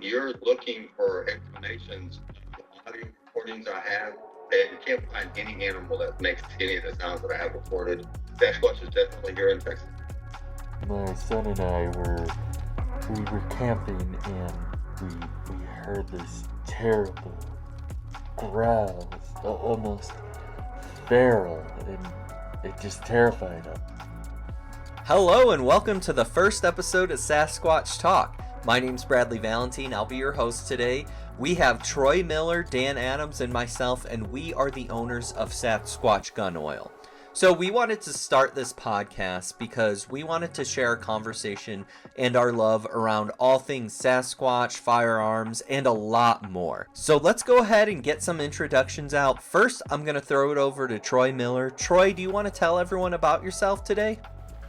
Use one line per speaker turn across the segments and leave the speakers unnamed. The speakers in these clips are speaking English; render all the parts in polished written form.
you're looking for explanations, the audio recordings I have, and you can't find any animal that makes any of the sounds that I have recorded. Sasquatch is definitely here in Texas.
My son and I were camping, and we heard this terrible growls, almost feral, and it just terrified him.
Hello and welcome to the first episode of Sasquatch Talk. My name's Bradley Valentine. I'll be your host today. We have Troy Miller, Dan Adams, and myself, and we are the owners of Sasquatch Gun Oil. So we wanted to start this podcast because we wanted to share a conversation and our love around all things Sasquatch, firearms, and a lot more. So let's go ahead and get some introductions out. First, I'm going to throw it over to Troy Miller. Troy, do you want to tell everyone about yourself today?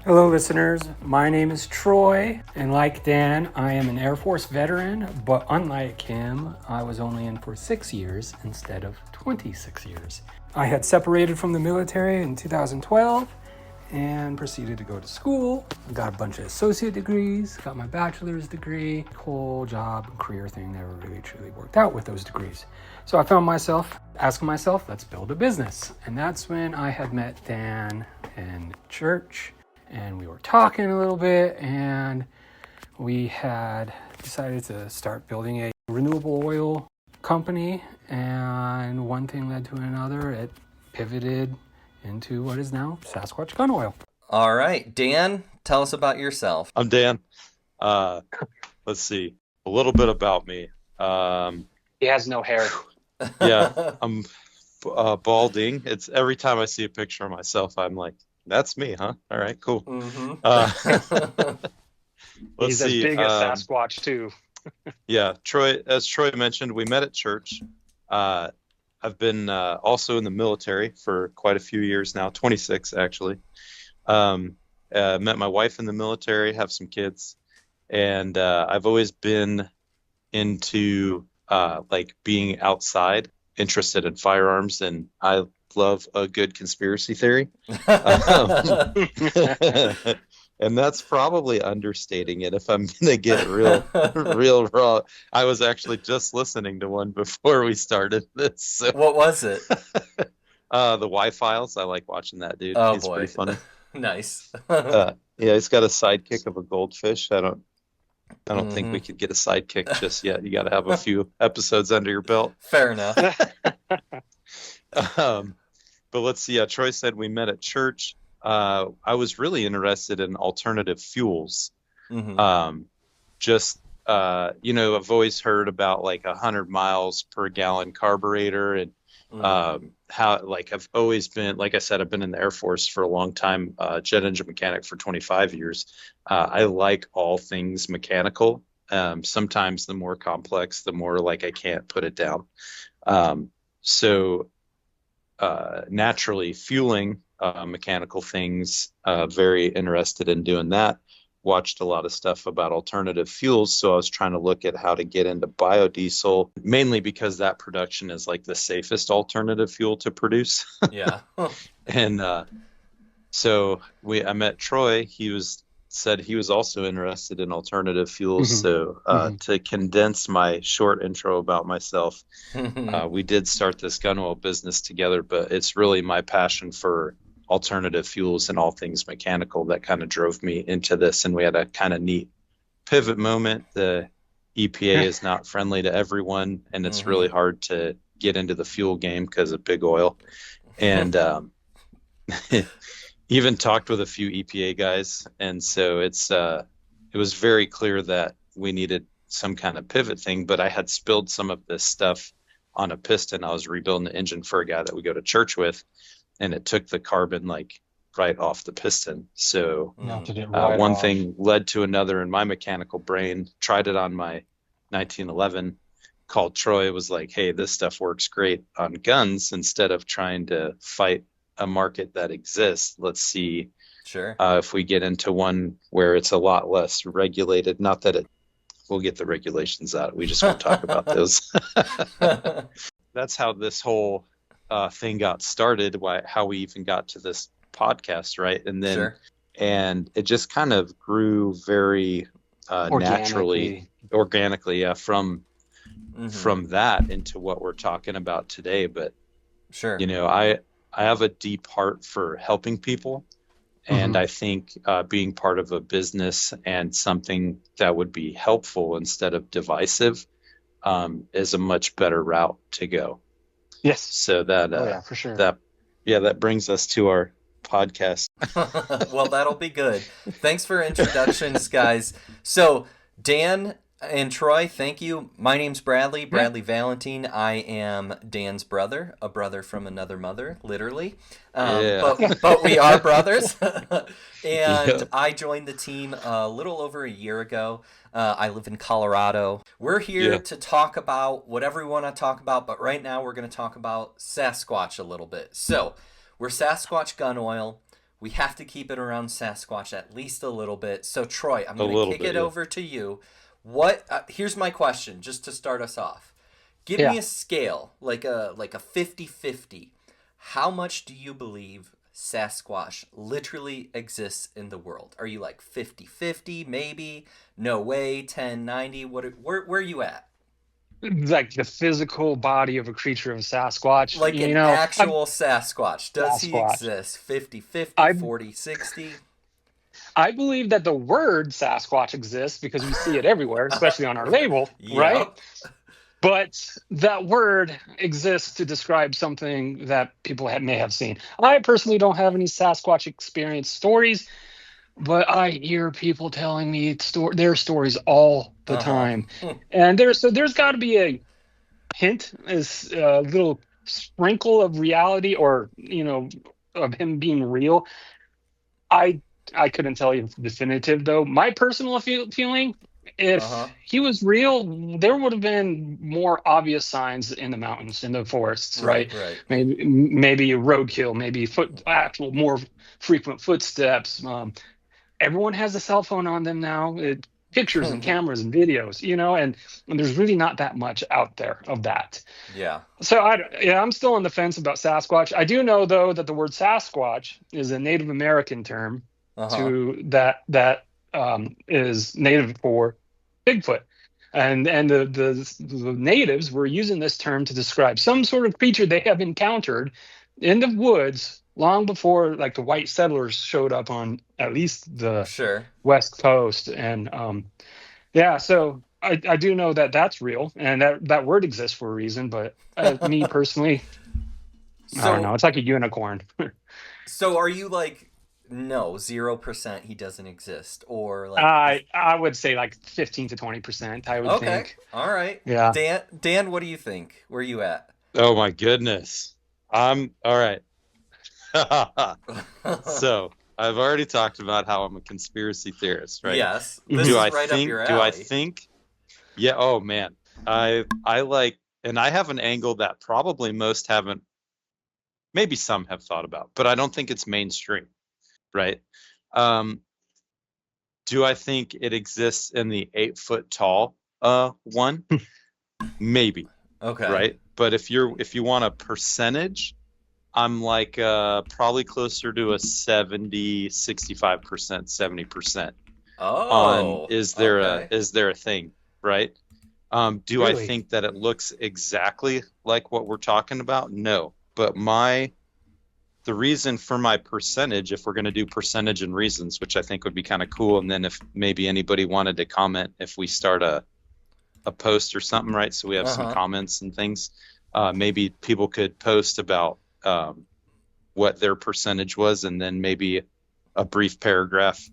Hello listeners, my name is Troy, and like Dan, I am an Air Force veteran, but unlike him, I was only in for 6 years instead of 26 years. I had separated from the military in 2012 and proceeded to go to school. I got a bunch of associate degrees, got my bachelor's degree. Whole job and career thing never really truly worked out with those degrees. So I found myself asking myself, let's build a business. And that's when I had met Dan in church. And we were talking a little bit, and we had decided to start building a renewable oil company, and one thing led to another. It pivoted into what is now Sasquatch Gun Oil.
All right, Dan, tell us about yourself.
I'm Dan. Let's see, a little bit about me.
He has no hair.
Yeah, I'm balding. It's every time I see a picture of myself, I'm like, that's me, huh? All right, cool.
Mm-hmm.
He's as big as Sasquatch, too.
Yeah, Troy, as Troy mentioned, we met at church. I've been also in the military for quite a few years now, 26 actually. Met my wife in the military, have some kids, and I've always been into like being outside, interested in firearms, and I love a good conspiracy theory. And that's probably understating it if I'm going to get real raw. I was actually just listening to one before we started this. So.
What was it?
The Y-Files. I like watching that dude.
Oh,
he's
boy.
Pretty funny.
Nice.
Yeah, he's got a sidekick of a goldfish. I don't think we could get a sidekick just yet. You got to have a few episodes under your belt.
Fair enough.
But let's see. Troy said we met at church. I was really interested in alternative fuels.
Mm-hmm.
I've always heard about like 100 miles per gallon carburetor, and how, like, I've always been, like I said, I've been in the Air Force for a long time, jet engine mechanic for 25 years. I like all things mechanical. Sometimes the more complex, the more like I can't put it down. Naturally fueling mechanical things, very interested in doing that. Watched a lot of stuff about alternative fuels, so I was trying to look at how to get into biodiesel, mainly because that production is like the safest alternative fuel to produce.
Yeah.
And so I met Troy. He said he was also interested in alternative fuels.
Mm-hmm.
So to condense my short intro about myself, we did start this gun oil business together, but it's really my passion for alternative fuels and all things mechanical that kind of drove me into this. And we had a kind of neat pivot moment. The EPA is not friendly to everyone, and it's really hard to get into the fuel game because of big oil. And even talked with a few EPA guys, and so it was very clear that we needed some kind of pivot thing. But I had spilled some of this stuff on a piston. I was rebuilding the engine for a guy that we go to church with, and it took the carbon like right off the piston. So one thing led to another in my mechanical brain. Tried it on my 1911. Called Troy. Was like, hey, this stuff works great on guns. Instead of trying to fight a market that exists, let's see if we get into one where it's a lot less regulated. Not that we'll get the regulations out, we just won't talk about those. That's how this whole thing got started, how we even got to this podcast, right? And then and it just kind of grew very naturally. organically, yeah, from that into what we're talking about today. But
Sure.
I have a deep heart for helping people, and I think being part of a business and something that would be helpful instead of divisive is a much better route to go.
Yes.
So that
for sure.
that brings us to our podcast.
Well, that'll be good. Thanks for introductions, guys. So, Dan and Troy, thank you. My name's Bradley Valentine. I am Dan's brother, a brother from another mother, literally. But we are brothers. And I joined the team a little over a year ago. I live in Colorado. We're here to talk about whatever we want to talk about, but right now we're going to talk about Sasquatch a little bit. So, we're Sasquatch Gun Oil. We have to keep it around Sasquatch at least a little bit. So, Troy, I'm going to kick it over to you. Here's my question, just to start us off. Give me a scale, like a 50-50. How much do you believe Sasquatch literally exists in the world? Are you like 50-50, maybe? No way, 10-90? Where are you at?
Like the physical body of a creature of Sasquatch.
Like an actual Sasquatch. Does he exist? 50-50, 40-60?
I believe that the word Sasquatch exists because we see it everywhere, especially on our label, right? But that word exists to describe something that people may have seen. I personally don't have any Sasquatch experience stories, but I hear people telling me their stories all the time. And there's got to be a hint, a little sprinkle of reality, or of him being real. I couldn't tell you definitive, though. My personal feeling, if he was real, there would have been more obvious signs in the mountains, in the forests, right? Maybe a roadkill, maybe actual more frequent footsteps. Everyone has a cell phone on them now. Pictures and cameras and videos, and there's really not that much out there of that.
Yeah. So
I'm still on the fence about Sasquatch. I do know, though, that the word Sasquatch is a Native American term to that is native for Bigfoot, and the natives were using this term to describe some sort of creature they have encountered in the woods long before, like, the white settlers showed up on at least the West Coast. And so I do know that that's real, and that word exists for a reason. But me personally, I don't know. It's like a unicorn.
So are you like, no, 0% he doesn't exist, or like?
I would say like 15 to 20%. I would think.
All right.
Yeah.
Dan, what do you think? Where are you at?
Oh my goodness. I'm all right. So I've already talked about how I'm a conspiracy theorist, right?
Yes. This is right up your alley.
Do I think? Yeah. Oh man. I like, and I have an angle that probably most haven't. Maybe some have thought about, but I don't think it's mainstream, right? Do I think it exists in the 8-foot tall one? Maybe.
Okay.
Right. But if you want a percentage, I'm like probably closer to a 70, 65%, 70%. Is there a thing, right? Do
Really?
I think that it looks exactly like what we're talking about? No. But the reason for my percentage, if we're going to do percentage and reasons, which I think would be kind of cool, and then if maybe anybody wanted to comment if we start a post or something, right? So we have some comments and things. Maybe people could post about what their percentage was, and then maybe a brief paragraph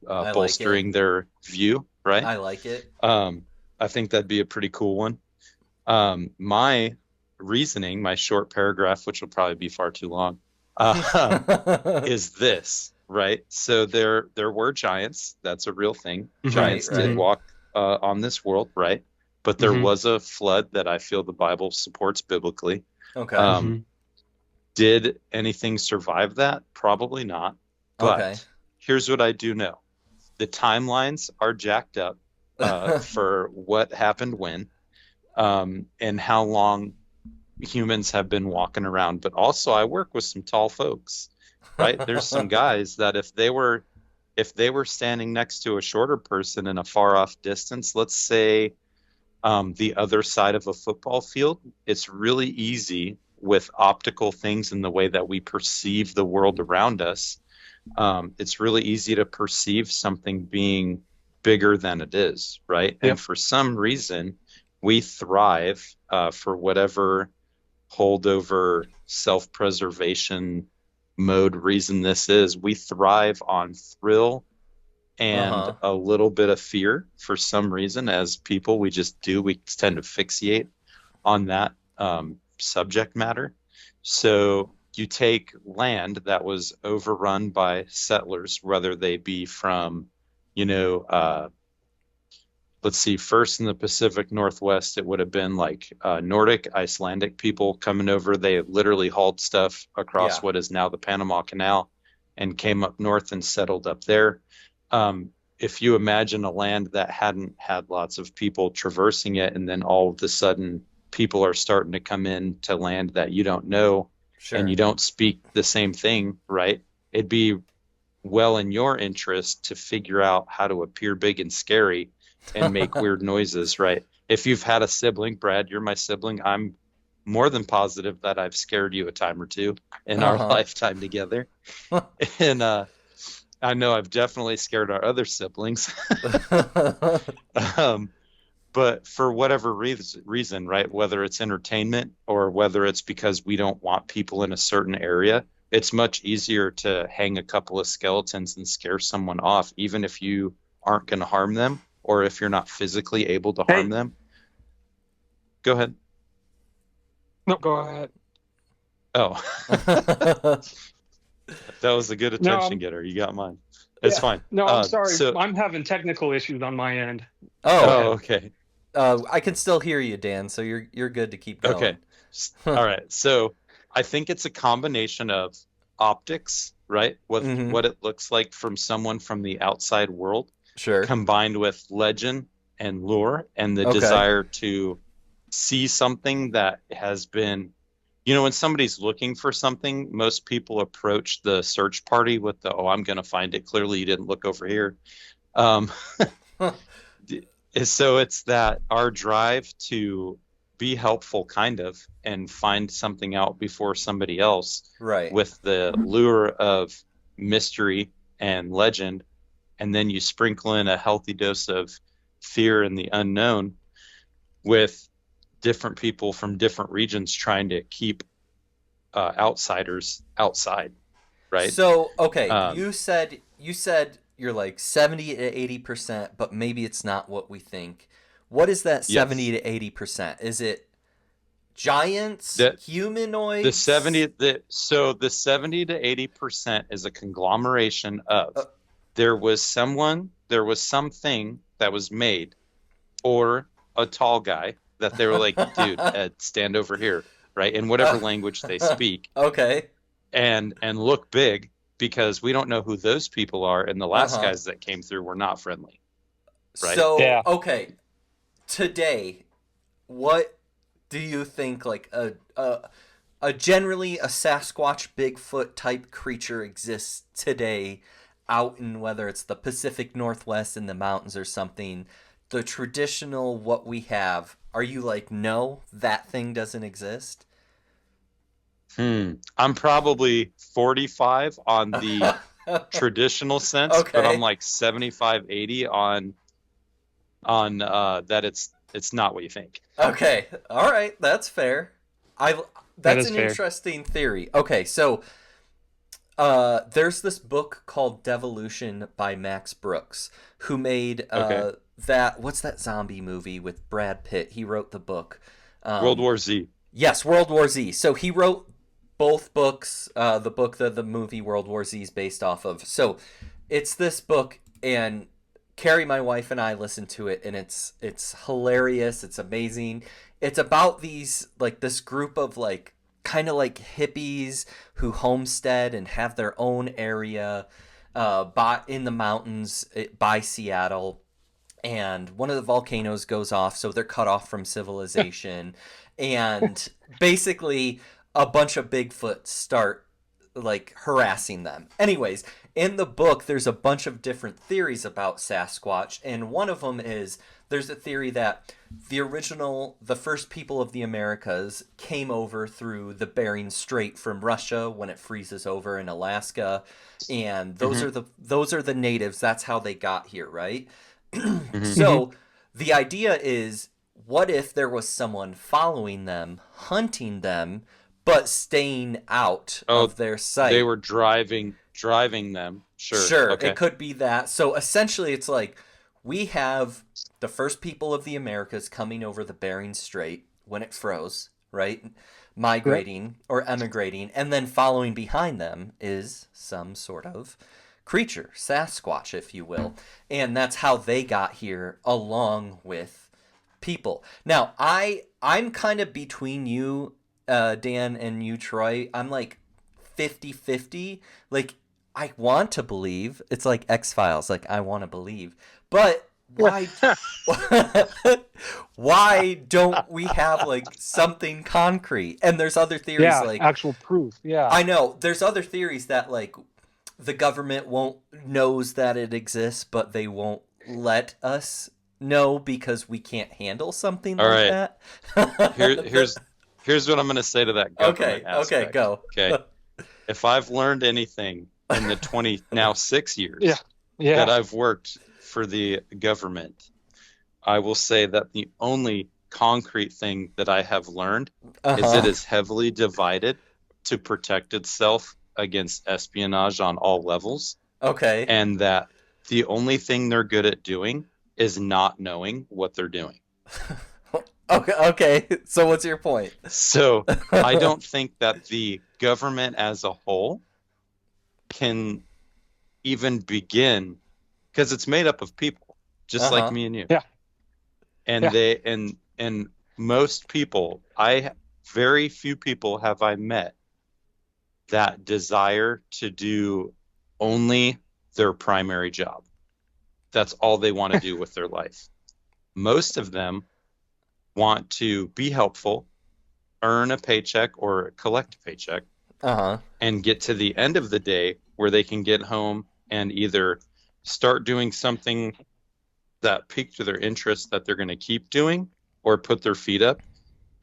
bolstering their view, right?
I like it.
I think that'd be a pretty cool one. My reasoning, my short paragraph, which will probably be far too long, is this, right? So there were giants. That's a real thing. Giants did walk on this world, right? But there was a flood that I feel the Bible supports biblically.
Okay.
Did anything survive that? Probably not. But here's what I do know. The timelines are jacked up for what happened when, and how long humans have been walking around. But also I work with some tall folks, right? There's some guys that if they were if they were standing next to a shorter person in a far off distance, let's say the other side of a football field, it's really easy with optical things in the way that we perceive the world around us. It's really easy to perceive something being bigger than it is, right?
Yep.
And for some reason, we thrive for whatever holdover self-preservation mode reason this is. We thrive on thrill and a little bit of fear for some reason. As people, we just do. We tend to fixate on that subject matter. So you take land that was overrun by settlers, whether they be from, let's see, first in the Pacific Northwest, it would have been like Nordic, Icelandic people coming over. They literally hauled stuff across what is now the Panama Canal and came up north and settled up there. If you imagine a land that hadn't had lots of people traversing it, and then all of a sudden people are starting to come in to land that you don't know, and you don't speak the same thing, right? It'd be well in your interest to figure out how to appear big and scary and make weird noises, right? If you've had a sibling, Brad, you're my sibling, I'm more than positive that I've scared you a time or two in our lifetime together. And I know I've definitely scared our other siblings. But for whatever reason, right, whether it's entertainment or whether it's because we don't want people in a certain area, it's much easier to hang a couple of skeletons and scare someone off, even if you aren't going to harm them or if you're not physically able to harm them. Go ahead.
No, go ahead.
Oh. That was a good attention getter. You got mine. It's fine.
No, I'm sorry. I'm having technical issues on my end.
Oh, okay.
I can still hear you, Dan, so you're good to keep going.
Okay. All right. So I think it's a combination of optics, right? What it looks like from someone from the outside world, combined with legend and lure and the desire to see something that has been, when somebody's looking for something, most people approach the search party with the, I'm going to find it. Clearly you didn't look over here. So it's that our drive to be helpful kind of and find something out before somebody else,
right,
with the lure of mystery and legend, and then you sprinkle in a healthy dose of fear and the unknown with different people from different regions trying to keep outsiders outside, right?
So you said you're like 70 to 80%, but maybe it's not what we think. What is that 70 to 80%? Is it giants, humanoids?
The 70 to 80% is a conglomeration of there was something that was made, or a tall guy that they were like, dude, Ed, stand over here, right? In whatever language they speak.
Okay.
And look big, because we don't know who those people are, and the last guys that came through were not friendly. Right?
So, okay. Today, what do you think like a generally a Sasquatch Bigfoot type creature exists today out in, whether it's the Pacific Northwest in the mountains or something, the traditional what we have? Are you like, no, that thing doesn't exist?
I'm probably 45 on the traditional sense, but I'm like 75, 80 on that it's not what you think.
Okay. All right. That's fair. That's an
fair.
Interesting theory. Okay. So there's this book called Devolution by Max Brooks, who made what's that zombie movie with Brad Pitt? He wrote the book.
World War Z.
Yes, World War Z. So he wrote both books, the book that the movie World War Z is based off of. So it's this book, and Carrie, my wife, and I listened to it, and it's hilarious. It's amazing. It's about this group of like kind of like hippies who homestead and have their own area in the mountains by Seattle. And one of the volcanoes goes off, so they're cut off from civilization. And basically a bunch of Bigfoot start like harassing them. Anyways, in the book, there's a bunch of different theories about Sasquatch, and one of them is there's a theory that the first people of the Americas came over through the Bering Strait from Russia when it freezes over in Alaska, and those are the natives. That's how they got here, right? So the idea is, what if there was someone following them, hunting them, but staying out of their sight?
They were driving them. Sure. Okay.
It could be that. So essentially, it's like we have the first people of the Americas coming over the Bering Strait when it froze, right? Migrating or emigrating, and then following behind them is some sort of creature, Sasquatch, if you will. And that's how they got here along with people. Now, I'm kind of between you, Dan, and you, Troy. I'm like 50-50. Like, I want to believe. It's like X-Files. Like, I want to believe. But why why don't we have like something concrete? And there's other theories like
actual proof. Yeah.
I know. There's other theories that like the government knows that it exists, but they won't let us know because we can't handle something like that.
Here's what I'm going to say to that government aspect.
Okay, go.
Okay. If I've learned anything in the 6 years that I've worked for the government, I will say that the only concrete thing that I have learned is it is heavily divided to protect itself against espionage on all levels.
Okay.
And that the only thing they're good at doing is not knowing what they're doing.
Okay. So what's your point?
So I don't think that the government as a whole can even begin, because it's made up of people, just like me and you.
Yeah.
And they and most people, very few people have I met that desire to do only their primary job. That's all they want to do with their life. Most of them want to be helpful, earn a paycheck or collect a paycheck, and get to the end of the day where they can get home and either start doing something that piqued their interest that they're going to keep doing, or put their feet up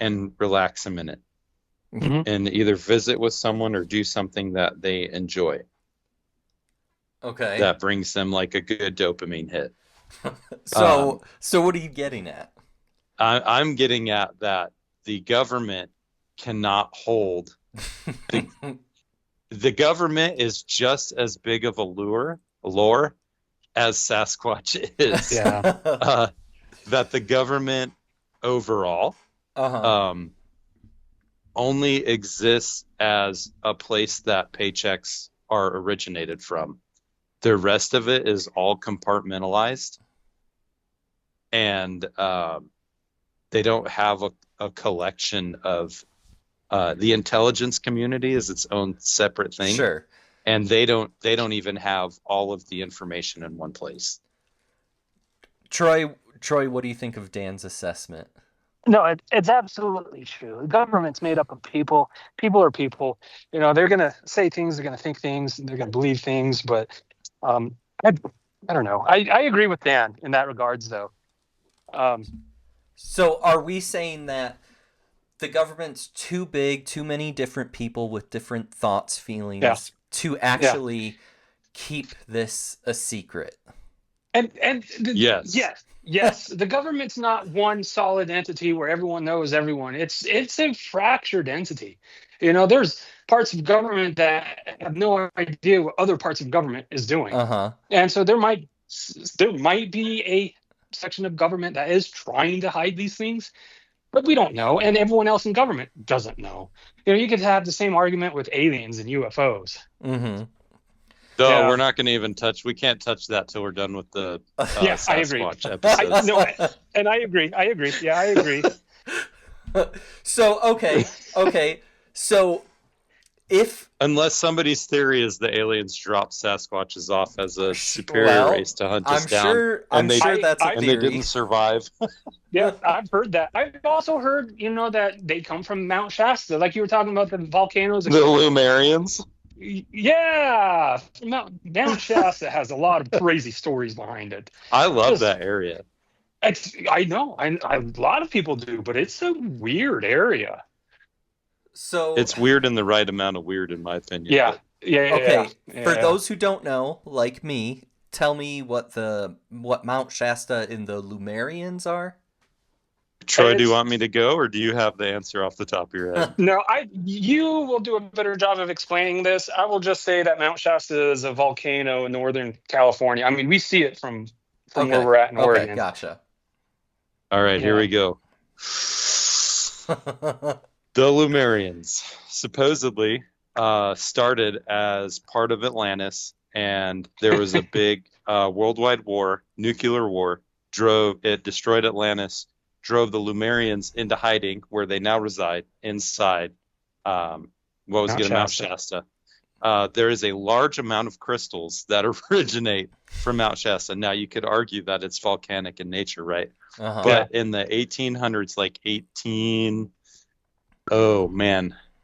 and relax a minute and either visit with someone or do something that they enjoy.
Okay.
That brings them like a good dopamine hit.
So what are you getting at?
I'm getting at that the government cannot hold. The government is just as big of a lure as Sasquatch is.
Yeah.
That the government overall only exists as a place that paychecks are originated from. The rest of it is all compartmentalized, and they don't have a collection of the intelligence community is its own separate thing.
Sure.
And they don't even have all of the information in one place.
Troy, what do you think of Dan's assessment?
No, it's absolutely true. The government's made up of people. People are people. You know, they're going to say things, they're going to think things, they're going to believe things. But I don't know. I agree with Dan in that regards, though.
So are we saying that the government's too big, too many different people with different thoughts, feelings to actually keep this a secret?
Yes. The government's not one solid entity where everyone knows everyone. It's a fractured entity. You know, there's parts of government that have no idea what other parts of government is doing. And so there might be a section of government that is trying to hide these things, but we don't know, and everyone else in government doesn't know. You know, you could have the same argument with aliens and UFOs.
We're not going to even touch. We can't touch that till we're done with the Sasquatch episodes.
And I agree. Yeah, I agree.
So okay. So if
unless somebody's theory is the aliens dropped Sasquatches off as a superior race to hunt us down,
I'm sure that's a theory.
They didn't survive.
Yeah, I've heard that. I've also heard, that they come from Mount Shasta, like you were talking about the volcanoes.
The Lumerians.
Yeah, Mount Shasta has a lot of crazy stories behind it.
I love
Just
that area.
I know, a lot of people do, but it's a weird area.
So,
It's weird in the right amount of weird, in my opinion.
Yeah,
But
okay, for
yeah.
those who don't know, like me, tell me what Mount Shasta in the Lumerians are.
Troy, do you want me to go, or do you have the answer off the top of your head?
No, you will do a better job of explaining this. I will just say that Mount Shasta is a volcano in Northern California. I mean, we see it from where
Okay.
we're at in
Okay,
Oregon.
gotcha.
All right, here
Yeah.
we go. The Lumerians supposedly started as part of Atlantis, and there was a big worldwide war, nuclear war, destroyed Atlantis, drove the Lumerians into hiding, where they now reside inside Mount Shasta. There is a large amount of crystals that originate from Mount Shasta. Now, you could argue that it's volcanic in nature, right?
Uh-huh.
But in the 1800s, like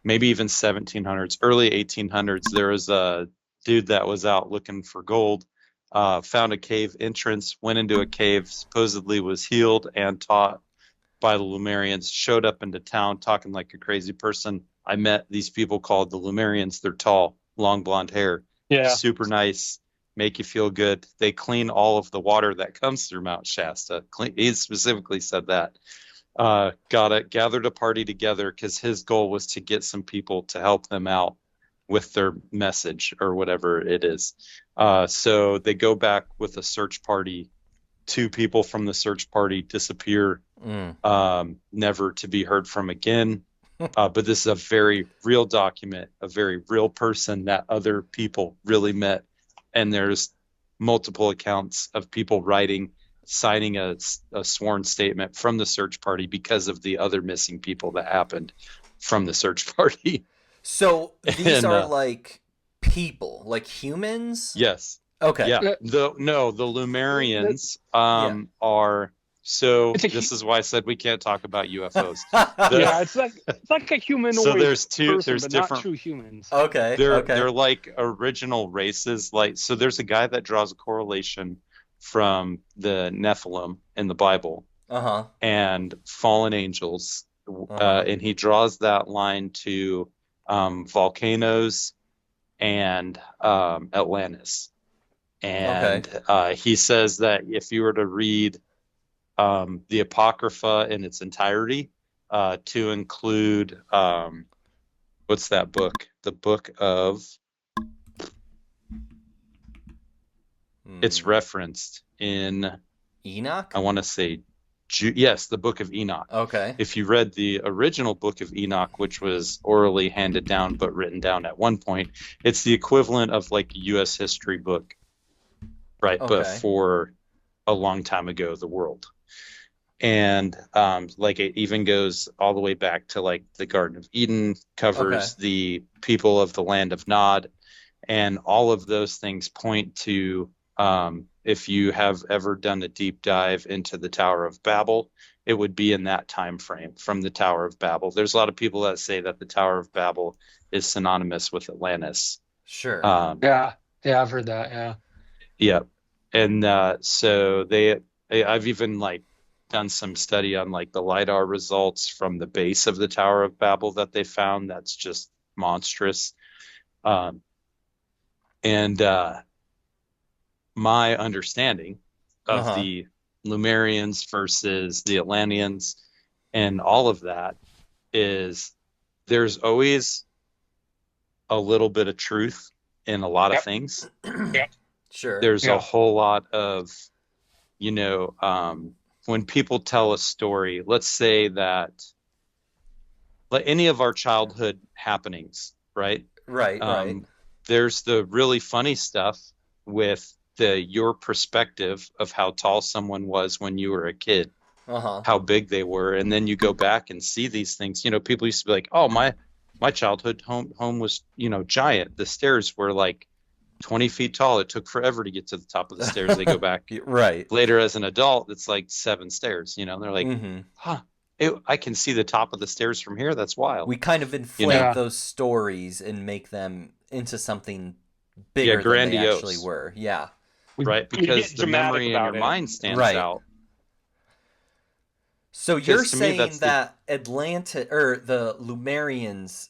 maybe even 1700s, early 1800s, there was a dude that was out looking for gold, found a cave entrance, went into a cave, supposedly was healed and taught by the Lumerians, showed up into town talking like a crazy person. I met these people called the Lumerians. They're tall, long blonde hair, super nice, make you feel good. They clean all of the water that comes through Mount Shasta. He specifically said that. Gathered a party together because his goal was to get some people to help them out with their message or whatever it is. So they go back with a search party. 2 people from the search party disappear, never to be heard from again. But this is a very real document, a very real person that other people really met. And there's multiple accounts of people signing a sworn statement from the search party because of the other missing people that happened from the search party.
So these are like people, like humans?
Yes.
Okay.
Yeah. The Lumerians are. So this is why I said we can't talk about UFOs.
It's like a humanoid.
So there's
different,
not
true humans.
Okay.
They're like original races. Like, so there's a guy that draws a correlation from the Nephilim in the Bible and fallen angels, and he draws that line to volcanoes and Atlantis. And he says that if you were to read the Apocrypha in its entirety, to include what's that book? The book of it's referenced in
Enoch?
I want to say yes, the book of Enoch.
Okay.
If you read the original book of Enoch, which was orally handed down but written down at one point, it's the equivalent of like a U.S. history book, right? But for a long time ago, the world. And like it even goes all the way back to like the Garden of Eden, covers the people of the land of Nod, and all of those things point to if you have ever done a deep dive into the Tower of Babel, it would be in that time frame from the Tower of Babel. There's a lot of people that say that the Tower of Babel is synonymous with Atlantis.
Sure.
Yeah, I've heard that.
Yeah, and so I've even like done some study on like the LiDAR results from the base of the Tower of Babel that they found. That's just monstrous. And my understanding of the Lumerians versus the Atlanteans and all of that is there's always a little bit of truth in a lot of things.
Sure.
There's a whole lot of, when people tell a story, let's say that like any of our childhood happenings, right?
Right.
There's the really funny stuff with your perspective of how tall someone was when you were a kid, how big they were, and then you go back and see these things. People used to be like, "Oh, my childhood home was giant. The stairs were like 20 feet tall. It took forever to get to the top of the stairs." They go back
right
later as an adult, it's like 7 stairs. They're like, I can see the top of the stairs from here. That's wild.
We kind of inflate
Yeah.
those stories and make them into something bigger than they
grandiose.
actually were. Yeah.
Right,
We
because
get
the
dramatic
memory in
about
your
it.
mind stands
Right.
out.
So you're
to me,
saying
that's
that Atlanta or the Lumerians,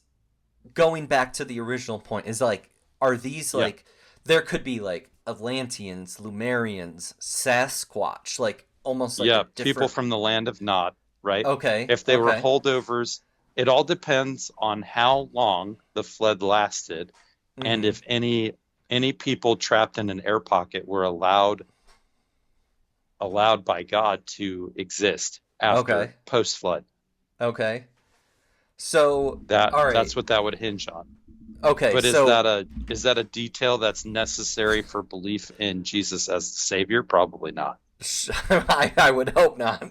going back to the original point, is like, are these
Yeah.
like, there could be like Atlanteans, Lumerians, Sasquatch, like almost like
Yeah,
a different...
people from the land of Nod, right?
Okay.
If they were
okay.
holdovers, it all depends on how long the flood lasted, and
Mhm.
if any people trapped in an air pocket were allowed by God to exist after
Okay.
post flood.
Okay. So
That
all right.
that's what that would hinge on.
Okay.
But
so
is that a detail that's necessary for belief in Jesus as the Savior? Probably not.
I would hope not.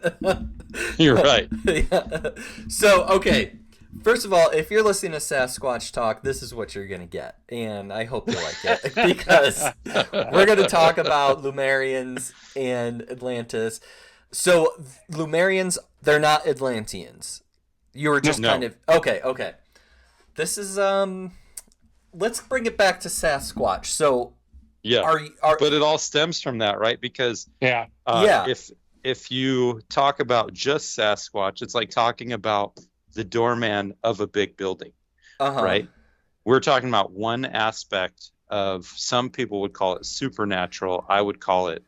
You're right.
Yeah. So, okay. First of all, if you're listening to Sasquatch Talk, this is what you're going to get. And I hope you like it. Because we're going to talk about Lumerians and Atlantis. So, Lumerians, they're not Atlanteans. You were just
No.
kind of... Okay. This is... Let's bring it back to Sasquatch. So...
Yeah.
Are
But it all stems from that, right? Because
Yeah.
Yeah.
If you talk about just Sasquatch, it's like talking about the doorman of a big building,
uh-huh.
right? We're talking about one aspect of, some people would call it supernatural. I would call it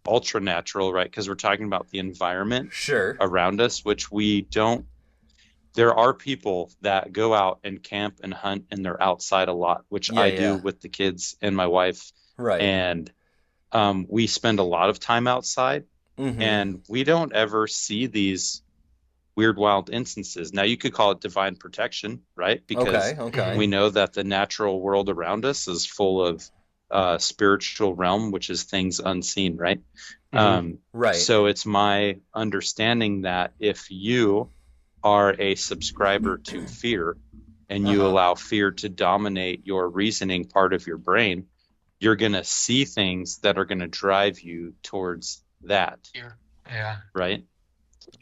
ultra natural, right? Because we're talking about the environment
Sure.
around us, which we don't. There are people that go out and camp and hunt, and they're outside a lot, which I do with the kids and my wife.
Right.
And we spend a lot of time outside,
Mhm.
and we don't ever see these weird, wild instances. Now, you could call it divine protection, right? Because
Okay.
we know that the natural world around us is full of spiritual realm, which is things unseen, right?
Right.
So it's my understanding that if you are a subscriber to fear, and you allow fear to dominate your reasoning part of your brain, you're going to see things that are going to drive you towards that.
Yeah.
Right.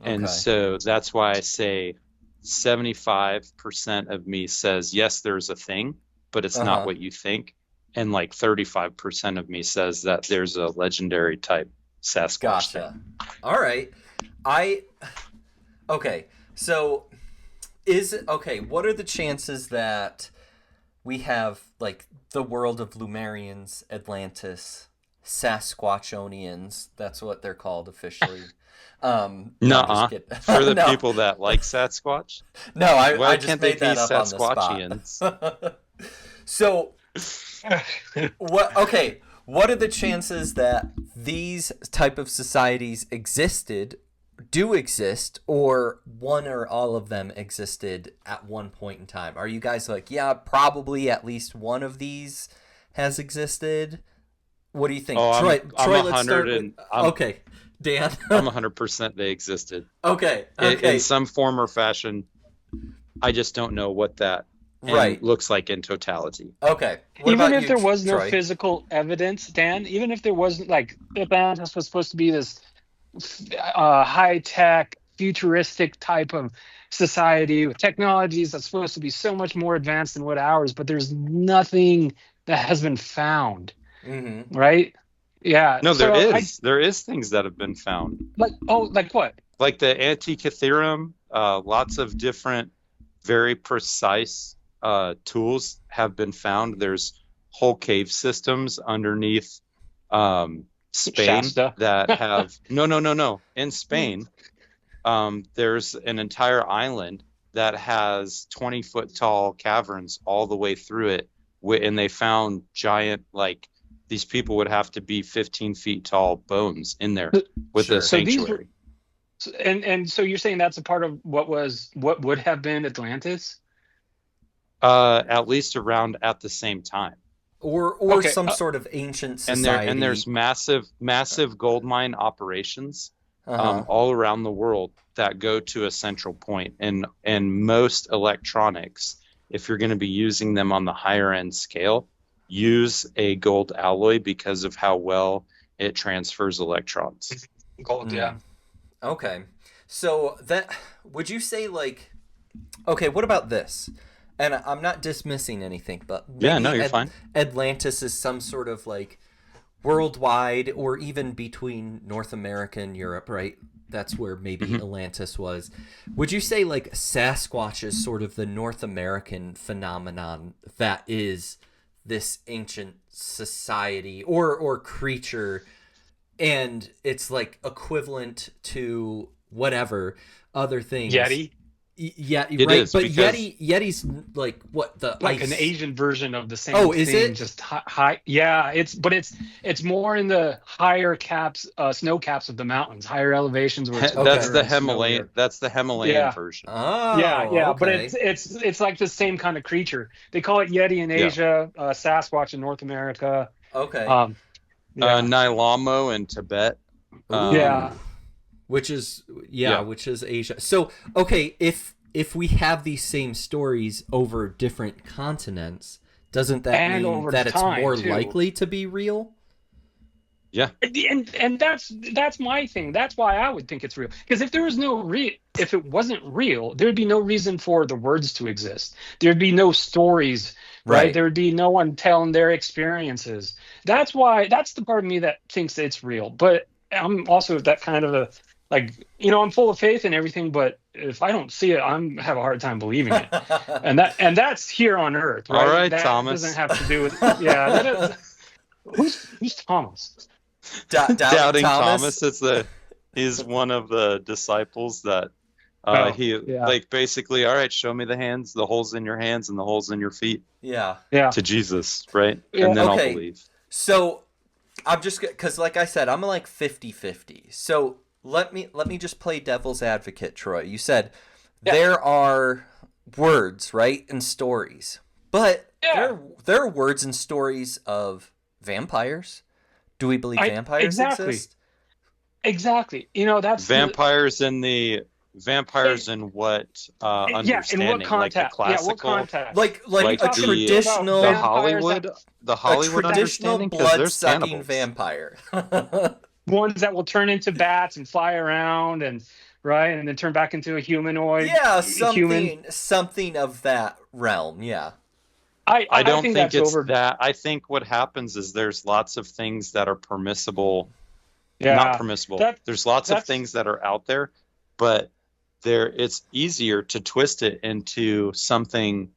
And
Okay.
so that's why I say 75% of me says, yes, there's a thing, but it's not what you think. And like 35% of me says that there's a legendary type Sasquatch
Gotcha.
thing.
All right. Okay. So what are the chances that we have like the world of Lumerians, Atlantis, Sasquatchonians, that's what they're called officially.
Nuh-uh. For the people that like Sasquatch?
No,
Why
I just
can't they
made that
be
up on the
Sasquatchians?
spot. So, what are the chances that these type of societies do exist, or one or all of them existed at one point in time? Are you guys like, yeah, probably at least one of these has existed? What do you think?
Oh,
Troy,
I'm
let's start with... Okay, Dan.
I'm 100% they existed.
Okay.
In some form or fashion. I just don't know what that looks like in totality.
Okay.
Even if there was no
Troy?
physical evidence, Dan, even if there wasn't, like, Atlantis was supposed to be this high-tech, futuristic type of society with technologies that's supposed to be so much more advanced than what ours, but there's nothing that has been found, right? Yeah.
No, there is things that have been found.
Like what?
Like the Antikythera, lots of different, very precise tools have been found. There's whole cave systems underneath Spain
Shasta.
that have no. In Spain, there's an entire island that has 20-foot tall caverns all the way through it, and they found giant, like, these people would have to be 15 feet tall bones in there with a sanctuary.
And so you're saying that's a part of what would have been Atlantis?
At least around at the same time.
Or some sort of ancient society.
And there's massive gold mine operations all around the world that go to a central point. And most electronics, if you're going to be using them on the higher end scale, use a gold alloy because of how well it transfers electrons.
Gold, yeah.
Okay. So that would you say like okay, what about this? And I'm not dismissing anything, but
Yeah,
maybe
no, you're fine.
Atlantis is some sort of like worldwide or even between North America and Europe, right? That's where maybe Atlantis was. Would you say like Sasquatch is sort of the North American phenomenon that is this ancient society or creature, and it's like equivalent to whatever other things?
Yeti,
Yeah,
It
right.
is,
But
because
Yeti's like what the
like
ice.
an Asian version of the same
Oh, is
thing,
it?
just high. Yeah, it's more in the higher caps, snow caps of the mountains, higher elevations where it's
that's
Okay.
colder
the
and
Himalayan.
snowier.
That's the Himalayan
Yeah,
version.
Oh,
but
okay.
it's like the same kind of creature. They call it Yeti in
Yeah.
Asia, Sasquatch in North America.
Okay.
Um, yeah,
Nilamo in Tibet.
yeah.
Which is
Yeah.
which is Asia. So, okay, if we have these same stories over different continents, doesn't that
And
mean
over
that it's
time,
more
too.
likely to be real?
Yeah.
And that's my thing. That's why I would think it's real. Because if it wasn't real, there'd be no reason for the words to exist. There'd be no stories, right?
Right.
There would be no one telling their experiences. That's the part of me that thinks it's real. But I'm also that kind of a like, I'm full of faith and everything, but if I don't see it, have a hard time believing it. And that's here on Earth, right?
All right,
that
Thomas.
doesn't have to do with that is, who's Thomas?
Doubting Thomas.
He's one of the disciples that he
yeah.
like basically, all right, show me the hands, the holes in your hands and the holes in your feet
Yeah.
to Jesus, right?
Yeah.
And then
Okay.
I'll believe.
So, I'm just because, like I said, I'm like 50-50. So let me just play devil's advocate, Troy. You said there are words, right, and stories, but there are words and stories of vampires. Do we believe vampires exist?
Exactly. That's
Vampires in what understanding?
in what context?
Like the classical,
what context?
Like a traditional
the Hollywood
traditional
understanding, 'cause there's
blood-sucking
cannibals.
vampire.
Ones that will turn into bats and fly around and then turn back into a humanoid.
Yeah,
human.
something of that realm. Yeah.
I don't think
that's
it's
over.
that. I think what happens is there's lots of things that are permissible.
Yeah,
not permissible. There's lots of things that are out there, but it's easier to twist it into something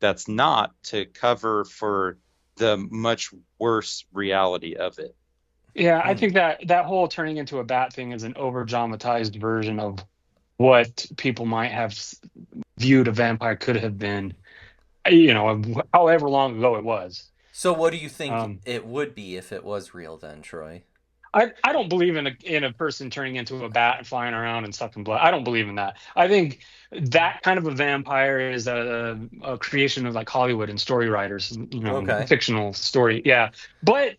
that's not, to cover for the much worse reality of it.
Yeah, I think that whole turning into a bat thing is an over-dramatized version of what people might have viewed a vampire could have been, however long ago it was.
So what do you think it would be if it was real then, Troy?
I don't believe in a person turning into a bat and flying around and sucking blood. I don't believe in that. I think that kind of a vampire is a creation of like Hollywood and story writers, fictional story. Yeah. But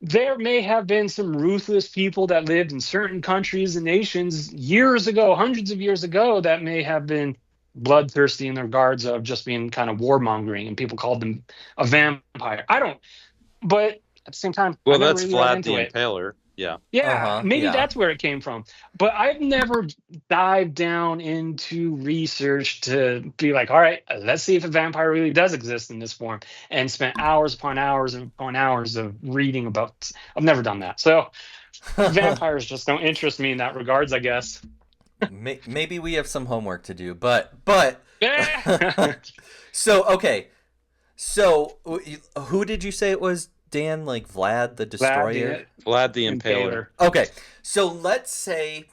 there may have been some ruthless people that lived in certain countries and nations years ago, hundreds of years ago, that may have been bloodthirsty in regards of just being kind of warmongering, and people called them a vampire. But at the same time,
well,
I never
that's
really got
Vlad
into
the
it.
Impaler. Yeah.
Yeah, maybe that's where it came from. But I've never dived down into research to be like, all right, let's see if a vampire really does exist in this form, and spent hours upon hours upon hours of reading about. I've never done that. So vampires just don't interest me in that regards, I guess.
Maybe we have some homework to do, but
Yeah.
So okay, so who did you say it was? Dan, like Vlad the Destroyer?
Vlad the Impaler.
Okay, so let's say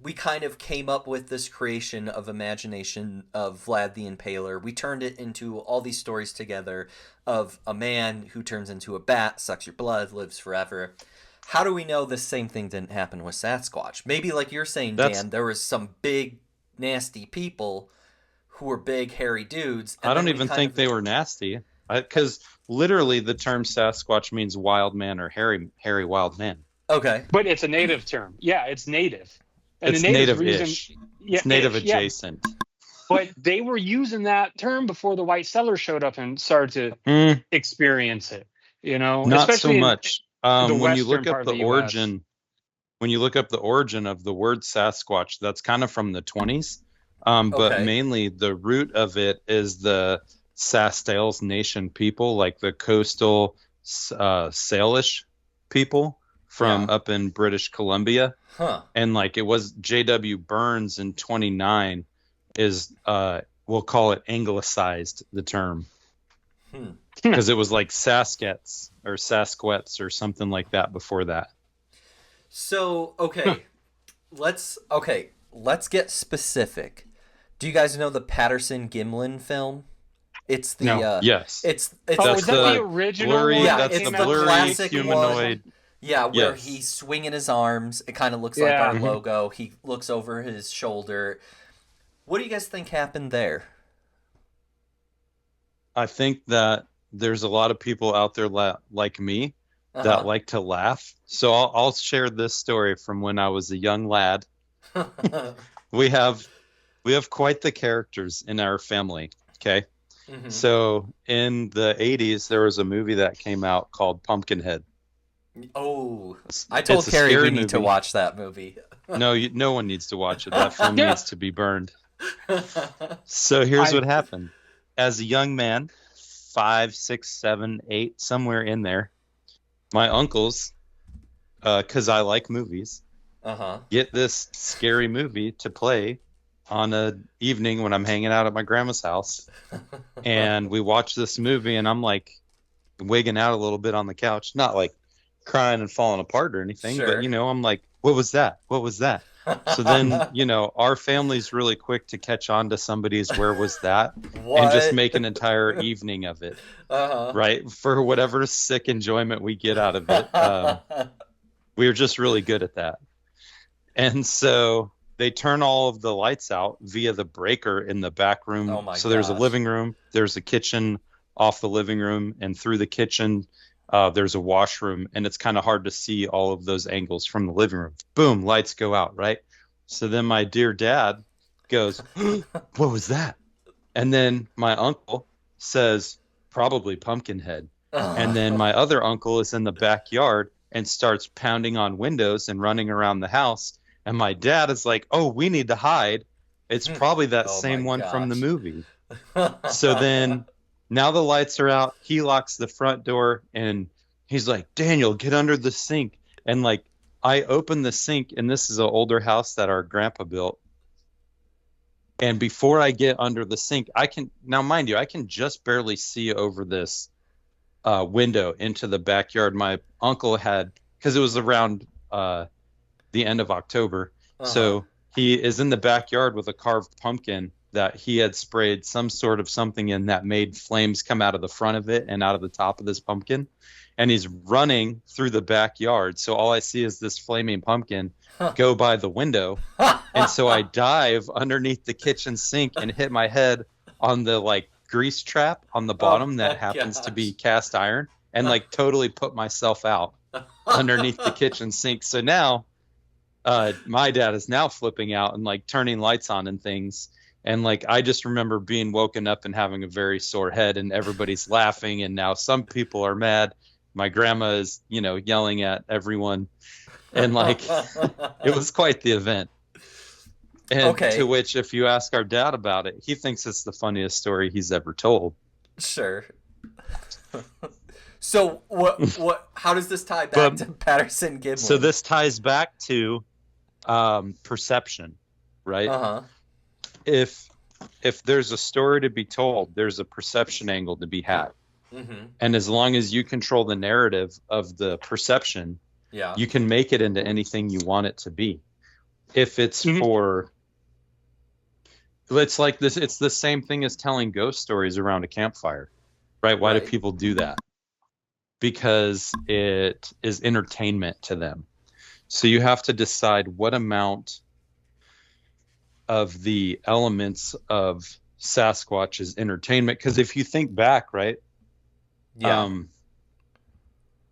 we kind of came up with this creation of imagination of Vlad the Impaler. We turned it into all these stories together of a man who turns into a bat, sucks your blood, lives forever. How do we know the same thing didn't happen with Sasquatch? Maybe like you're saying, Dan, there was some big, nasty people who were big, hairy dudes.
I don't even think they were nasty. Because literally the term Sasquatch means wild man or hairy wild man.
Okay.
But it's a native term. Yeah, it's native. And
it's
the
native-ish. It's native adjacent.
But they were using that term before the white settlers showed up and started to experience it.
Not
especially
so much. When you look
part
up
of
the
the US.
origin, when you look up the origin of the word Sasquatch, that's kind of from the 20s. But
Okay.
mainly the root of it is the Saskatchewan Nation people, like the coastal Salish people from
Yeah.
up in British Columbia.
Huh.
And like it was J.W. Burns in 29 is we'll call it anglicized the term. Because it was like Saskets or Sasquets or something like that before that.
So, okay. Let's get specific. Do you guys know the Patterson-Gimlin film? It's the
No.
Yes.
it's
Oh,
That's
is that the
the
original
blurry,
one?
Yeah,
that
that's
it's
the
came
the
out?
blurry
classic
humanoid.
yeah, where
Yes.
he's swinging his arms. It kind of looks like
Yeah.
our
Mhm.
logo. He looks over his shoulder. What do you guys think happened there?
I think that there's a lot of people out there like me that like to laugh. So I'll share this story from when I was a young lad. We have quite the characters in our family. Okay.
Mhm.
So in the 80s, there was a movie that came out called Pumpkinhead.
Oh, I told
It's a
Carrie we
scary
need to
movie.
watch that movie.
No one needs to watch it. That film
Yeah.
needs to be burned. So here's
I-
what happened. As a young man, 5, 6, 7, 8, somewhere in there, my uncles, because I like movies,
Uh-huh.
get this scary movie to play on a evening when I'm hanging out at my grandma's house. And we watch this movie, and I'm like wigging out a little bit on the couch, not like crying and falling apart or anything,
Sure.
but I'm like, what was that? What was that? So then, our family's really quick to catch on to somebody's "where was that?" and just
What?
make an entire evening of it,
Uh-huh.
right? For whatever sick enjoyment we get out of it. We were just really good at that. And so they turn all of the lights out via the breaker in the back room.
Oh my
So there's a
gosh.
living room, there's a kitchen off the living room, and through the kitchen, there's a washroom, and it's kind of hard to see all of those angles from the living room. Boom, lights go out, right? So then my dear dad goes, what was that? And then my uncle says, probably Pumpkinhead. And then my other uncle is in the backyard and starts pounding on windows and running around the house. And my dad is like, oh, we need to hide. It's probably that
Oh
same
my
one from the
gosh.
movie. So then now the lights are out. He locks the front door and he's like, Daniel, get under the sink. And like, I open the sink, and this is an older house that our grandpa built. And before I get under the sink, now mind you, I can just barely see over this window into the backyard. My uncle had, because it was around the end of October. So he is in the backyard with a carved pumpkin that he had sprayed some sort of something in that made flames come out of the front of it and out of the top of this pumpkin. And he's running through the backyard. So all I see is this flaming pumpkin go by the window. And so I dive underneath the kitchen sink and hit my head on the like grease trap on the bottom that happens to be cast iron, and like totally put myself out underneath the kitchen sink. So now my dad is now flipping out and like turning lights on and things. And like, I just remember being woken up and having a very sore head, and everybody's laughing. And now some people are mad. My grandma is, yelling at everyone. And like, it was quite the event. And to which, if you ask our dad about it, he thinks it's the funniest story he's ever told.
Sure. So what how does this tie back to Patterson-Gimlin?
So this ties back to perception, right?
Uh-huh.
If there's a story to be told, there's a perception angle to be had.
Mm-hmm.
And as long as you control the narrative of the perception,
Yeah.
you can make it into anything you want it to be. If it's it's like this, it's the same thing as telling ghost stories around a campfire, right? Why do people do that? Because it is entertainment to them. So you have to decide what amount of the elements of Sasquatch is entertainment. Because if you think back, right?
Yeah.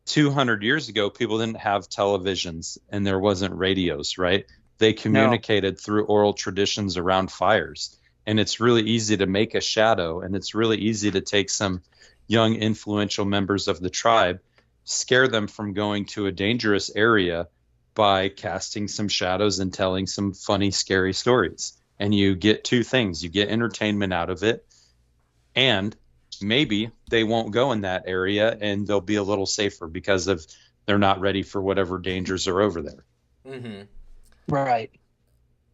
200 years ago, people didn't have televisions and there wasn't radios, right? They communicated through oral traditions around fires. And it's really easy to make a shadow, and it's really easy to take some young, influential members of the tribe, scare them from going to a dangerous area, by casting some shadows and telling some funny, scary stories. And you get two things. You get entertainment out of it, and maybe they won't go in that area and they'll be a little safer because of they're not ready for whatever dangers are over there.
Mm-hmm.
Right.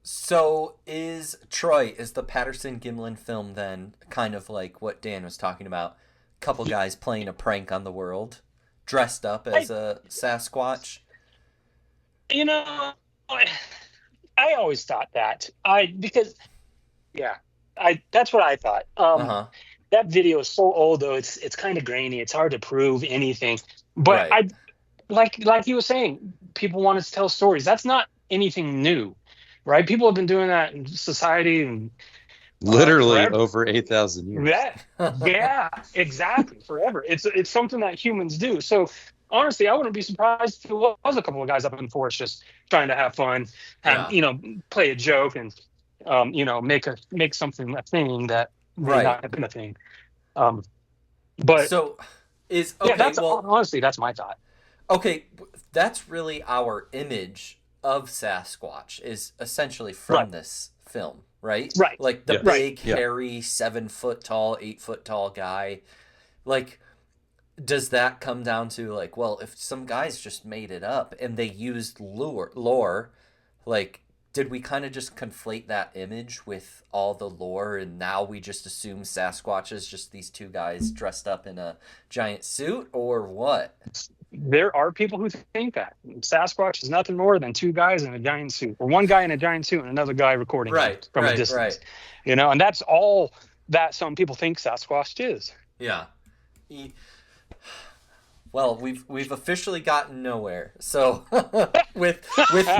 So is the Patterson-Gimlin film then kind of like what Dan was talking about? Couple guys playing a prank on the world, dressed up as a Sasquatch?
You know, I always thought that. That's what I thought.
Uh-huh.
That video is so old, though. It's kind of grainy. It's hard to prove anything. But
Right.
like you were saying, people wanted to tell stories. That's not anything new, right? People have been doing that in society and
Literally
forever.
over 8,000 years.
Yeah, exactly. Forever. It's something that humans do. So honestly, I wouldn't be surprised if it was a couple of guys up in the forest just trying to have fun, play a joke and make something a thing that may not have been a thing. But
so is okay.
Yeah, honestly, that's my thought.
Okay, that's really our image of Sasquatch is essentially from this film, right?
Right.
Like the big, hairy, 7 foot tall, 8 foot tall guy. Like, does that come down to like, well, if some guys just made it up and they used lore, like, did we kind of just conflate that image with all the lore and now we just assume Sasquatch is just these two guys dressed up in a giant suit or what?
There are people who think that Sasquatch is nothing more than two guys in a giant suit, or one guy in a giant suit and another guy recording from a distance. Right. And that's all that some people think Sasquatch is.
Yeah. Well, we've officially gotten nowhere. So with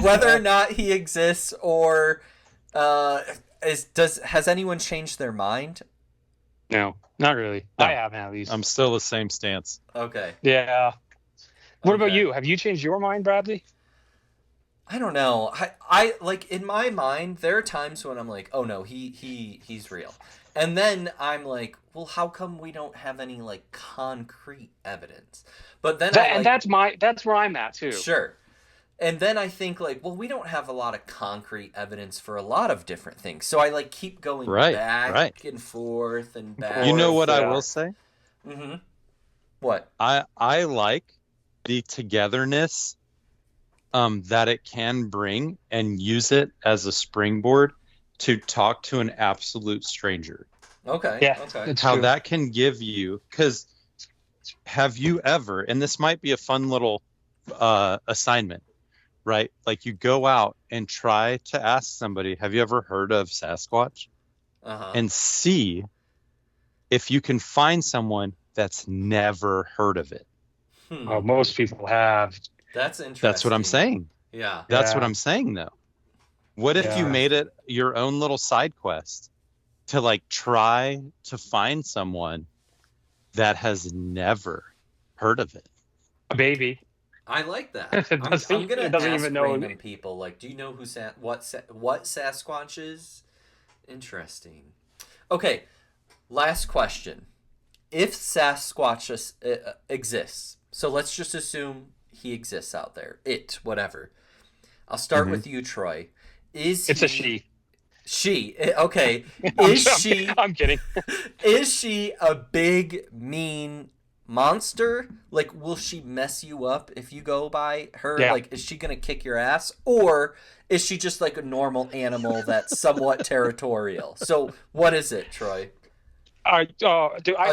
whether or not he exists or has anyone changed their mind?
No, not really. No. I haven't at least.
I'm still the same stance.
Okay.
Yeah. What about you? Have you changed your mind, Bradley?
I don't know. I like in my mind there are times when I'm like, "Oh no, he's real." And then I'm like, "Well, how come we don't have any like concrete evidence?" But then
that's where I'm at too.
Sure. And then I think like, well, we don't have a lot of concrete evidence for a lot of different things. So I like keep going back and forth and back.
You know what I will say?
Mm-hmm. What?
I like the togetherness that it can bring and use it as a springboard to talk to an absolute stranger.
Okay.
Yeah.
Okay.
How that can give you, because have you ever, and this might be a fun little assignment, right? Like you go out and try to ask somebody, have you ever heard of Sasquatch?
Uh-huh.
And see if you can find someone that's never heard of it.
Oh, most people have.
That's interesting.
That's what I'm saying.
Yeah.
That's what I'm saying, though. What if you made it your own little side quest to like try to find someone that has never heard of it?
A baby.
I like that. I'm gonna ask random people like, do you know what Sasquatch is? Interesting. Okay, last question. If Sasquatch exists, so let's just assume he exists out there. Whatever. I'll start with you, Troy. It's
a she.
She. Okay.
I'm kidding.
Is she a big, mean monster? Like, will she mess you up if you go by her?
Yeah.
Like, is she going to kick your ass? Or is she just like a normal animal that's somewhat territorial? So, what is it, Troy?
I've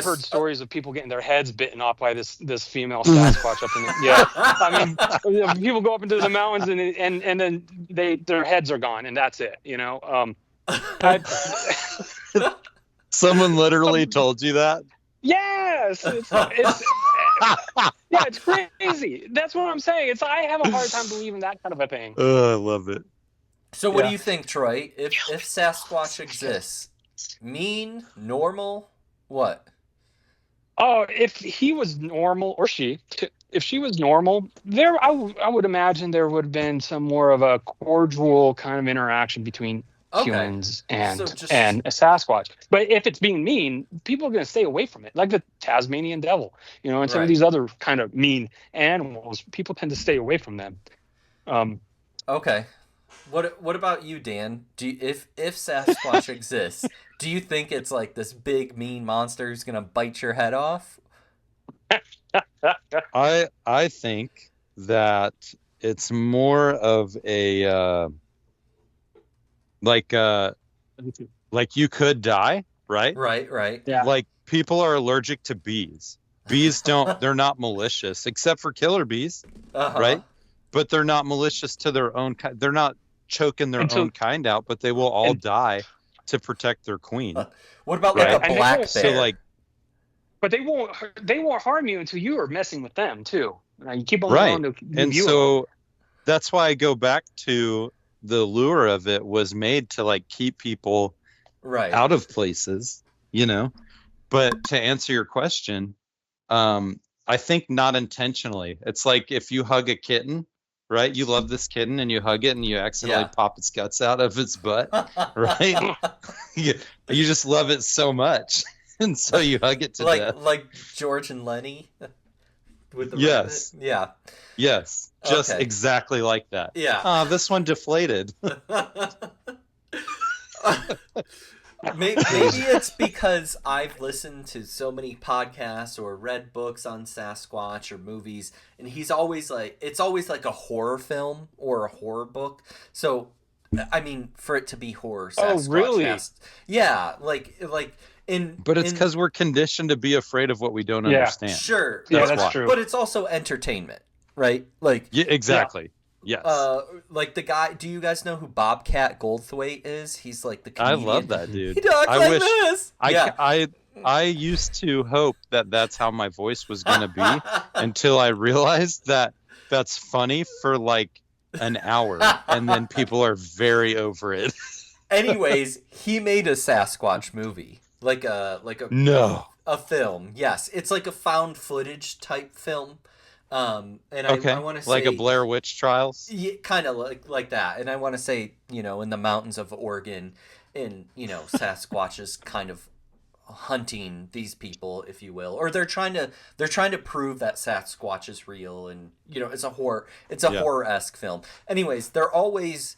heard stories of people getting their heads bitten off by this female Sasquatch up in the, yeah. I mean, people go up into the mountains and then their heads are gone and that's it.
Someone literally told you that?
Yes, it's crazy. That's what I'm saying. I have a hard time believing that kind of a thing.
Oh, I love it.
So, what do you think, Troy? If Sasquatch exists? Mean, normal, what?
Oh, if he was normal, or if she was normal, I would imagine there would have been some more of a cordial kind of interaction between humans and a Sasquatch. But if it's being mean, people are going to stay away from it, like the Tasmanian devil, and some of these other kind of mean animals. People tend to stay away from them.
Okay. What about you, Dan? If Sasquatch exists, do you think it's like this big mean monster who's gonna bite your head off?
I think that it's more of a like like you could die, right?
Right.
Yeah.
Like people are allergic to bees. Bees they're not malicious except for killer bees,
Uh-huh.
right? But they're not malicious to their own kind. They're not choking their own kind out, but they will all die to protect their queen.
What about
Right.
like a
And
black bear?
So like,
But they won't harm you until you are messing with them too. You keep on
right.
going to
And
you
so that's why I go back to the lure of it was made to like keep people
right.
out of places, you know. But to answer your question, I think not intentionally. It's like if you hug a kitten, right? You love this kitten and you hug it and you accidentally pop its guts out of its butt, right? you just love it so much. And so you hug it to death.
Like George and Lenny with the
yes.
rabbit? Yeah.
Yes. Just exactly like that.
Yeah.
This one deflated.
Maybe it's because I've listened to so many podcasts or read books on Sasquatch or movies, and it's always like a horror film or a horror book. So, I mean, for it to be horror, Sasquatch
really?
But
it's because we're conditioned to be afraid of what we don't understand.
Sure.
That's true.
But it's also entertainment, right? Like
exactly. Yes.
Like the guy. Do you guys know who Bobcat Goldthwait is? He's like the comedian.
I love that dude.
He talks like this.
I used to hope that that's how my voice was going to be until I realized that that's funny for like an hour, and then people are very over it.
Anyways, he made a Sasquatch movie, like a film. Yes, it's like a found footage type film. And I want to say
like a Blair Witch Trials,
yeah, kind of like that. And I want to say, in the mountains of Oregon, and Sasquatch is kind of hunting these people, if you will, or they're trying to prove that Sasquatch is real, and it's a horror-esque film. Anyways, they're always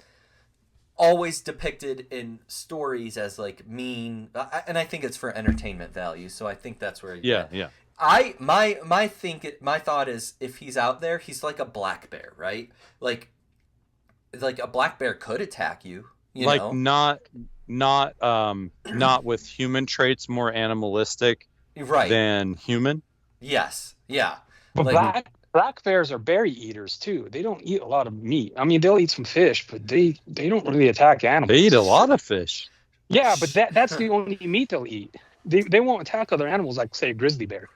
depicted in stories as like mean, and I think it's for entertainment value. So I think that's where my thought is, if he's out there, he's like a black bear, right? Like a black bear could attack you,
not with human traits, more animalistic,
right,
than human.
Yes, yeah.
But black bears are berry eaters too. They don't eat a lot of meat. I mean, they'll eat some fish, but they don't really attack animals.
They eat a lot of fish.
Yeah, but that's the only meat they'll eat. They won't attack other animals like, say, a grizzly bear.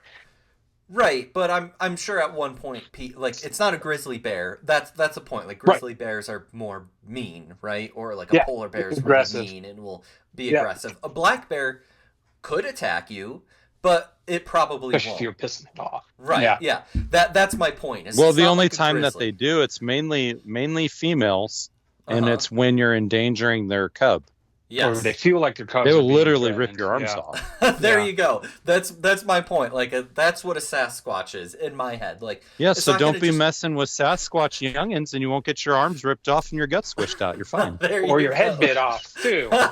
Right, but I'm sure at one point, like, it's not a grizzly bear. That's the point. Like, grizzly bears are more mean, right? Or like a polar bear is really mean and will be aggressive. A black bear could attack you, but it probably
Especially
won't.
if you're pissing it off.
Right. Yeah. That's my point.
Well, the only time that they do, it's mainly females, and it's when you're endangering their cub.
Yes.
Or they feel like their cubs.
They will literally rip your arms off.
There you go. That's my point. Like that's what a Sasquatch is in my head. Like
so don't be messing with Sasquatch youngins, and you won't get your arms ripped off and your guts squished out. You're fine.
Or your head bit off too.
All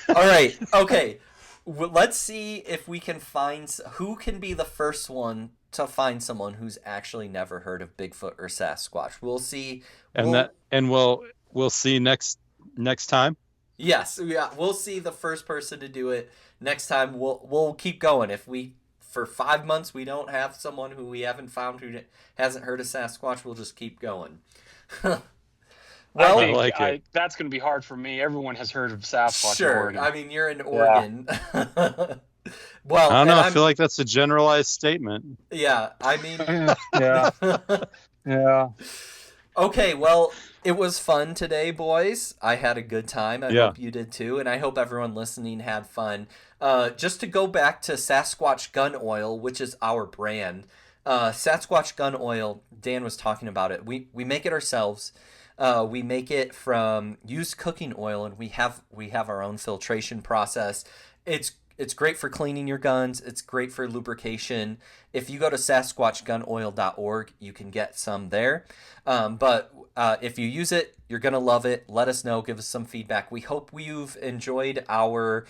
right. Okay. Let's see if we can find who can be the first one to find someone who's actually never heard of Bigfoot or Sasquatch. We'll see.
We'll see next time.
Yes, yeah, we'll see the first person to do it next time. We'll keep going. If for 5 months we don't have someone who we haven't found who hasn't heard of Sasquatch, we'll just keep going.
Well, that's going to be hard for me. Everyone has heard of Sasquatch.
Sure, I mean you're in Oregon. Well,
I don't know. I feel like that's a generalized statement.
Yeah, I mean,
yeah.
Okay, well, it was fun today, boys. I had a good time. I hope you did too, and I hope everyone listening had fun. Just to go back to Sasquatch Gun Oil, which is our brand. Sasquatch Gun Oil, Dan was talking about it. We make it ourselves. We make it from used cooking oil, and we have our own filtration process. It's great for cleaning your guns. It's great for lubrication. If you go to sasquatchgunoil.org, you can get some there. But if you use it, you're going to love it. Let us know. Give us some feedback. We hope you've enjoyed our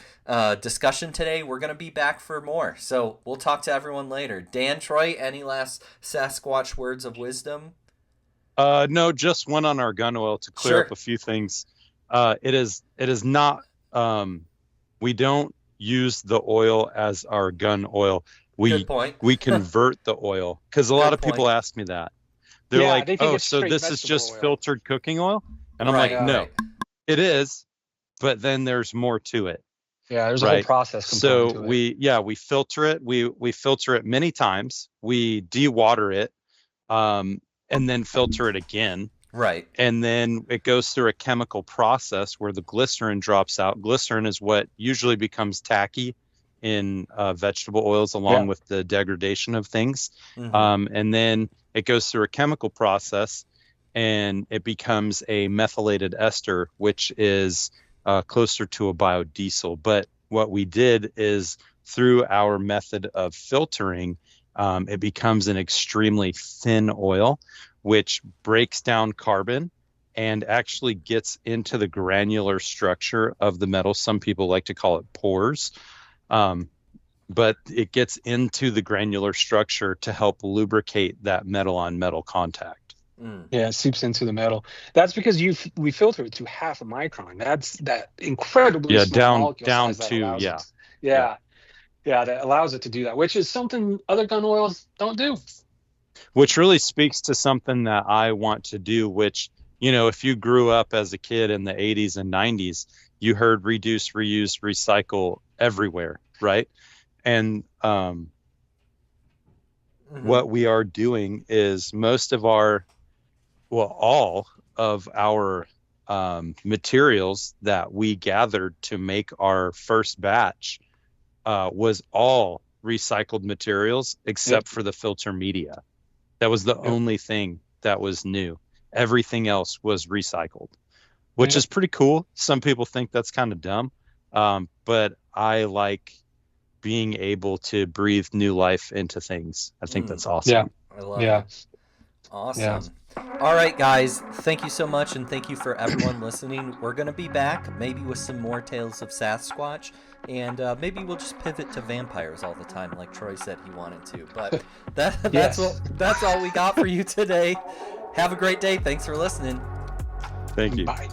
discussion today. We're going to be back for more. So we'll talk to everyone later. Dan, Troy, any last Sasquatch words of wisdom?
No, just one on our gun oil to clear up a few things. It is not, we don't use the oil as our gun oil.
Good point.
We convert the oil, because a lot of people ask me that. They're
Yeah,
like,
they think
oh,
it's
so
straight
this is
vegetable
just
oil.
filtered cooking oil? And I'm
Right,
like, no,
right.
it is, but then there's more to it.
Yeah, there's a whole process component
So
to it.
we filter it. We filter it many times. We dewater it, and then filter it again.
Right.
And then it goes through a chemical process where the glycerin drops out. Glycerin is what usually becomes tacky in vegetable oils, along with the degradation of things.
Mm-hmm.
And then it goes through a chemical process, and it becomes a methylated ester, which is closer to a biodiesel. But what we did is, through our method of filtering, it becomes an extremely thin oil, which breaks down carbon and actually gets into the granular structure of the metal. Some people like to call it pores, but it gets into the granular structure to help lubricate that metal on metal contact.
Yeah, it seeps into the metal. That's because we filter it to half a micron. That's that incredibly small molecule
down
size that
to
allows it. Yeah, that allows it to do that, which is something other gun oils don't do.
Which really speaks to something that I want to do, which, if you grew up as a kid in the 80s and 90s, you heard reduce, reuse, recycle everywhere, right? And what we are doing is all of our materials that we gathered to make our first batch was all recycled materials, except for the filter media. That was the only thing that was new. Everything else was recycled, which is pretty cool. Some people think that's kind of dumb, but I like being able to breathe new life into things. I think that's awesome.
Yeah,
I love it. Awesome.
Yeah.
All right, guys. Thank you so much, and thank you for everyone listening. We're going to be back, maybe with some more tales of Sasquatch, and maybe we'll just pivot to vampires all the time, like Troy said he wanted to. But that's all we got for you today. Have a great day. Thanks for listening.
Thank you.
Bye.